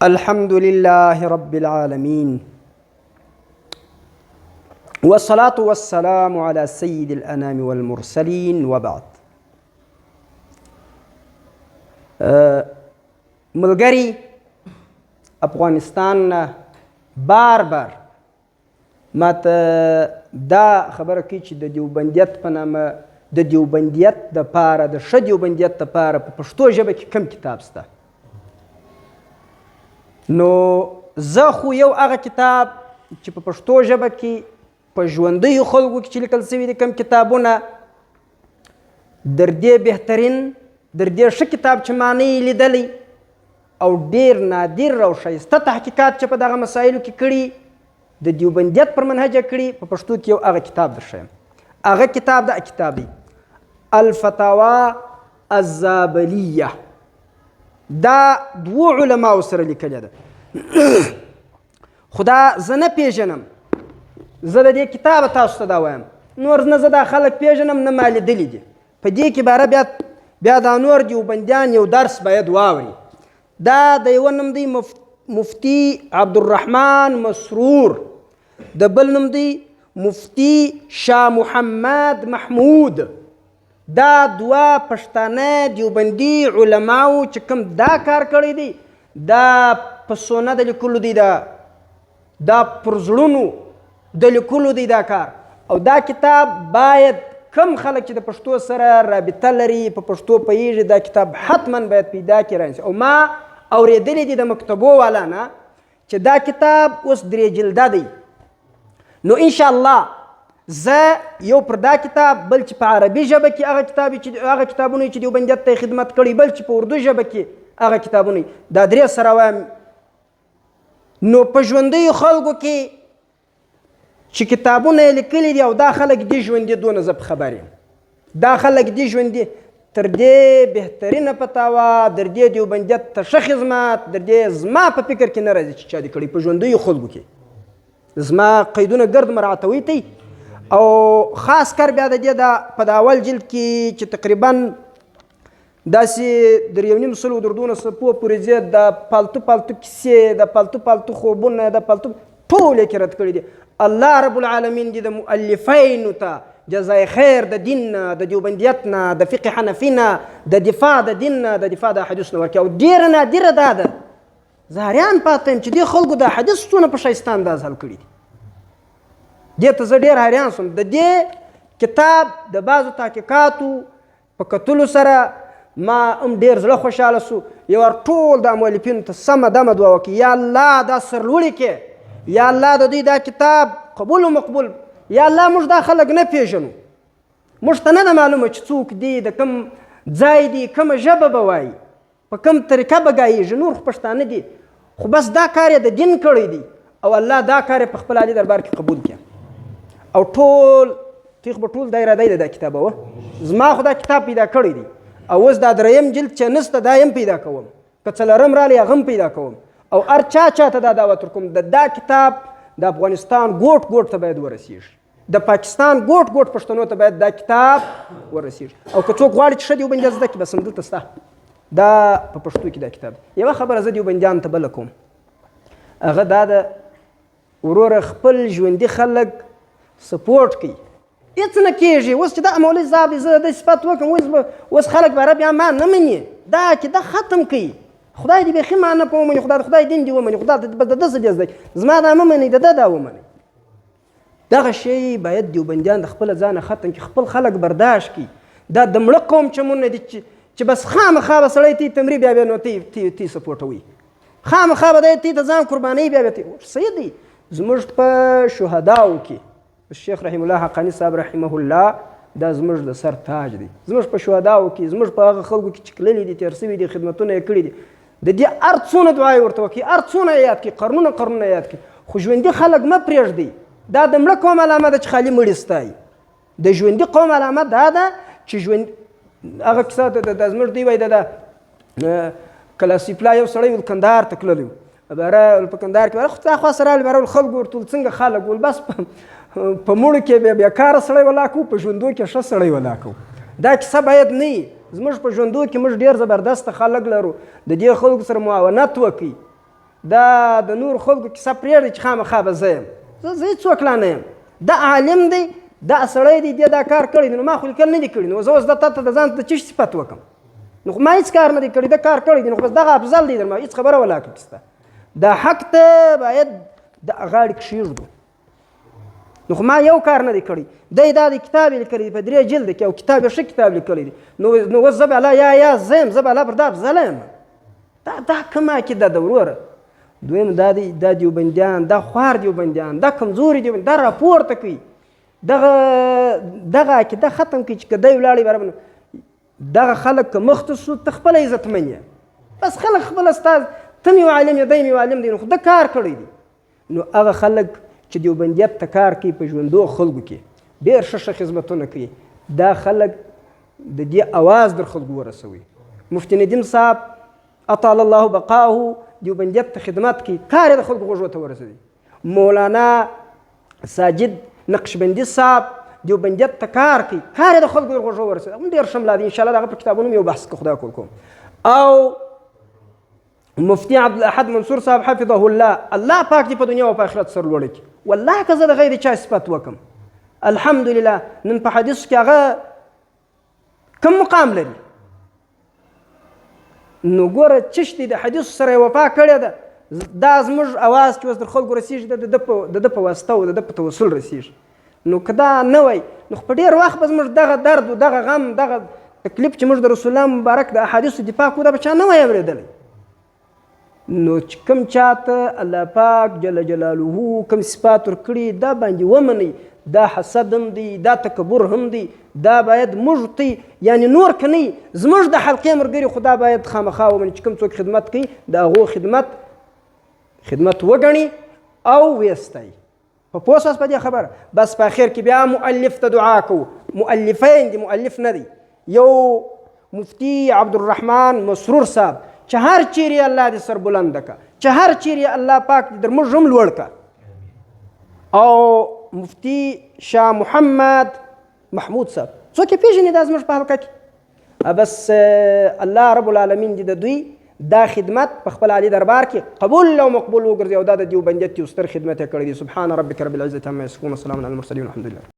الحمد لله رب العالمين والصلاة والسلام على سيد الأنام والمرسلين وبعد. ملګری افغانستان بار بار ماته دا خبره کوي چې د دیوبندیت په نامه د دیوبندیت دپاره د ښه دیوبندیت دپاره په پښتو ژبه کې کم کتاب شته. نو زه خو یو هغه کتاب چې په پښتو ژبه کې په ژوندیو خلکو کې چې لیکل شوي دي کم کتابونه در دې بهترین در دې ښه کتاب چې ما نه یې لیدلی او ډېر نادر او ښایسته تحقیقات چې په دغه مسایلو کې کړي د دیوبندیت پر منهجه کړي په پښتو کې یو هغه کتاب درښیم. هغه کتاب دا کتاب دی الفتاوا الزابلیه. دا دوو علماو سره لیکلې ده خو دا زه نه پیژنم. زه د دې کتابه تاسو ته دا وایم، نور نه زه دا خلک پیژنم نه ما لیدلي دي. په دې کې باره بیا دا نور دیوبندیان یو درس باید واوري. دا د یوه نوم دی مفتی عبدالرحمن مسرور، د بل نوم دی مفتی شاه محمد محمود. دا دوه پښتانه دیوبندي علماو چې کوم دا کار کړی دی دا په سونه د لیکلو دی، دا پر زړونو د لیکلو دی دا کار. او دا کتاب باید کم خلک چې د پښتو سره رابطه لري په پښتو پوهیږي دا کتاب حتما باید پیدا کړي رانیسي. او ما اورېدلی دي د مکتبو والا نه چې دا کتاب اوس 3 جلده دی. نو انشاءالله زه یو پر دا کتاب، بل چې په عربي ژبه کې هغه کتابونه چې دیوبندیت ته خدمت کړي، بل چې په اردو ژبه کې هغه کتابونه، دا 3 سره وایم. نو په ژوندیو خلکو کې چې کتابونه یې لیکلي دي او دا خلک دي ژوندي دونه زه په خبر یم. دا خلک دي ژوندي تر دې بهترینه فتاوا در دې دیوبندیت ته ښه خدمت در دې زما په فکر کې نه راځي چې چا دې کړي په ژوندیو خلکو کې. زما قیدونه ګرد مراعاتوي تی. او خاص کر بیا د دې په د اول جلد کې چې تقریبا داسې 3.5 دردونه صفحو پورې زیات د پالتو کیسې، د پالتو خوبونه، د پالتو ټول یې کې رد کړي دي. الله رب العالمین دې د مؤلفینو ته جزای خیر د دین نه، د دیوبندیت نه، د فقه حنفي نه، د دفاع د دین نه، د دفاع د حدیث نه ورکړي. او ډېره نادره دا ده زه حیران پاته یم چې دې خلکو د حدیث څونه په ښایسته انداز حل کړي دي. دې ته زه ډېر حیران شوم. د دې کتاب د بعضو تحقیقاتو په کتلو سره ما هم ډېر زړه خوشحاله سو. یو وار ټول د مؤلفینو ته سمه دمه دعا وکړي، یا الله دا سرلوړي کې، یا الله د دوی دا کتاب قبول و مقبول. یا الله موږ دا خلک نه پیژنو، موږ ته نه ده معلومه چې څوک دی، د کوم ځای دی، کومه ژبه به وایي، په کوم طریقه به ګایېږي. نور خو پښتانه دي خو بس دا کار یې د دین کړی دی او الله دا کار یې په خپل عالي دربار کې قبول کړي. او ټول تیغ به ټول دا اراده یې د دا کتابه وه. زما خو دا کتاب پیدا کړی دی او اوس دا 3یم جلد چې نسته دا یم پیدا کوم، که 4م رالی هغه هم پیدا کوم. او هر چا ته دا دعوت ورکوم دا کتاب د افغانستان ګوټ ګوټ ته باید ورسیږي، د پاکستان ګوټ ګوټ پښتنو ته باید دا کتاب ورسیږي. او که څوک غواړي چې ښه دیوبندیت زده کړي بس همدلته شته دا په پښتو کې دا کتاب. یوه خبره زه دیوبندیانو ته بله کوم، هغه دا ده وروره خپل ژوندي خلک سپورټ کوي. هېڅ نه کېږي. اوس چې دا مولوي صاحب دی زه د صفت وکړم اوس خلک به بیا ما نه مني، دا چې دا ختم کوي. خدای دې بیخي ما نه په ومني، خدای دین دې ومني، خدای بس د ده څه دې زده کړي، زما دا مه منئ، د ده دا ومنئ. دغه شی باید دیوبندیان د خپله ځانه ختم کړي، خپل خلک برداشت کړي. دا د مړه قوم چمونه دي چې بس خامخا به سړی تی تمري بیا نو تی سپورټوي، خامخا به دی تی د ځان قربانوي بیا تی صحیح دی. زموږ په شهداو کې شیخ رحیم الله حقانی صاحب رحمه الله دا زموږ د سر تاج دی. زموږ په شهداو کې، زموږ په هغه خلکو کې چې تللي دي، تېر سوي دي، خدمتونه یې کړي دي، د دې هر څونه دعا یې ورته وکړي، هر څونه یې یاد کړي، قرنونه یاد کړي. خو ژوندي خلک مه پرېږدئ. دا د مړه قوم علامه ده چې خالي مړي ستایي. د ژوندي قوم علامه دا ده چې ژوند هغه کیسه د زموږ دوی وایي ده کله سیپلا یو سړی ول کندهار ته تللی و، باره په کندهار کې خو تا خوا سره راغلي، باره خلکو ورته ویل څنګه خلک ول بس په مړو کې بیا کاره سړی ولاکو، په ژوندو کې ښه سړی ولاکو. دا کیسه باید نه وي. زموږ په ژوندو کې موږ ډېر زبردست خلک لرو، د دې خلکو سره معاونت وکړئ، دا د نور خلکو کیسه پرېږدي چې خامخا به زه یم زه هېڅوک لا نه یم دا عالم دی دا سړی دی دی دا کار کړی دی نو ما خو لیکل نه دي کړي نو زه اوس تا ته د ځان د چی صفت وکړم نو خو ما هېڅ کار نه دی کړی دا کار کړی دی نو خو بس دغه افضل دی درما هېڅ خبره ولاکه کسته دا حق ته باید د غاړې کښېږدو نو خو ما یو کار نه دی کړی دی دا د کتاب یې لیکلی دی په 3 جلده کې او کتاب یې ښه کتاب لیکلی دی نو اوس زه به الله یا زه یم زه به الله پر دا افضله یم دا کومه عقیده ده وروره دویم دا دیوبندیان دا خوار دیوبندیان دا کمزوري دیوبندیان دا راپورته کوي دغه عقیده ختم کړي چې که دی ولاړی برابر دغه خلک که مخ ته سو ته خپله عزتمن یې بس خلک خپله ستا ته مې عالم یې دی مې عالم دی نو خو ده کار کړی دی نو هغه خلک چې دیوبندیت ته کار کوي په ژوندو خلکو کې ډېر ښه خدمتونه کوي دا خلک د دې اواز در خلکو ورسوي مفتي ندیم صاحب اطال الله بقاءه دیوبندیت ته خدمت کوي کار یې د خلکو غوږو ته ورسوي مولانا ساجد نقشبندي صاحب دیوبندیت ته کار کوي کار یې د خلکو د غوږو ورسوي ډېر ښه ملا دی انشاءالله د هغه په کتابونو مې یو بحث خدای کول کوم او مفتی عبدالاحد منصور صاحب حفظه الله پاک دې په دنیا او په آخرت سر لوړه کړي والله که زه د غیر چا صفت وکړم الحمدلله نن په حدیثو کې هغه کوم مقام لري نو ګوره چشتي د حدیثو سره یې وفا کړې ده دا زموږ اواز چې اوس در خلکو رسېږي د ده په واسطه او د ده په توسل رسېږي نو که دا نه وای نو په ډېر وخت به زموږ دغه درد و دغه غم دغه تکلیف چې موږ د رسول الله مبارک د احادیثو دفاع کوو دا به چا نه وای اورېدلی نو چې کوم چاته الله پاک جل جلاله کوم صفات ورکړي دا باندې ومنئ دا حسد هم دی دا تکبر هم دی دا باید موږ ته یعنی نور که نه زموږ د حلقې ملګري خو دا باید خامخا ومني چې کوم څوک خدمت کوي د هغو خدمت وګڼي او ویستایي په پوه شوست په دې خبره بس په اخر کې بیا مؤلف ته دعا کوو مؤلفین دي مؤلف نه دی یو مفتی عبدالرحمن مسرور صاحب چې هر چیرې الله دې سر بلنده که چې هر چیرې الله پاک دې در موږ هم لوړ که او مفتی شاه محمد محمود صاحب څوک یې پېژني دا زموږ په حلقه کې بس الله رب العالمین دې د دوی دا خدمت په خپل عالي دربار کې قبول او مقبول وګرځي او دا د دیوبندیت یو ستر خدمت یې کړی دی سبحان ربک رب العزة عما یصفون وسلام علی المرسلین والحمد لله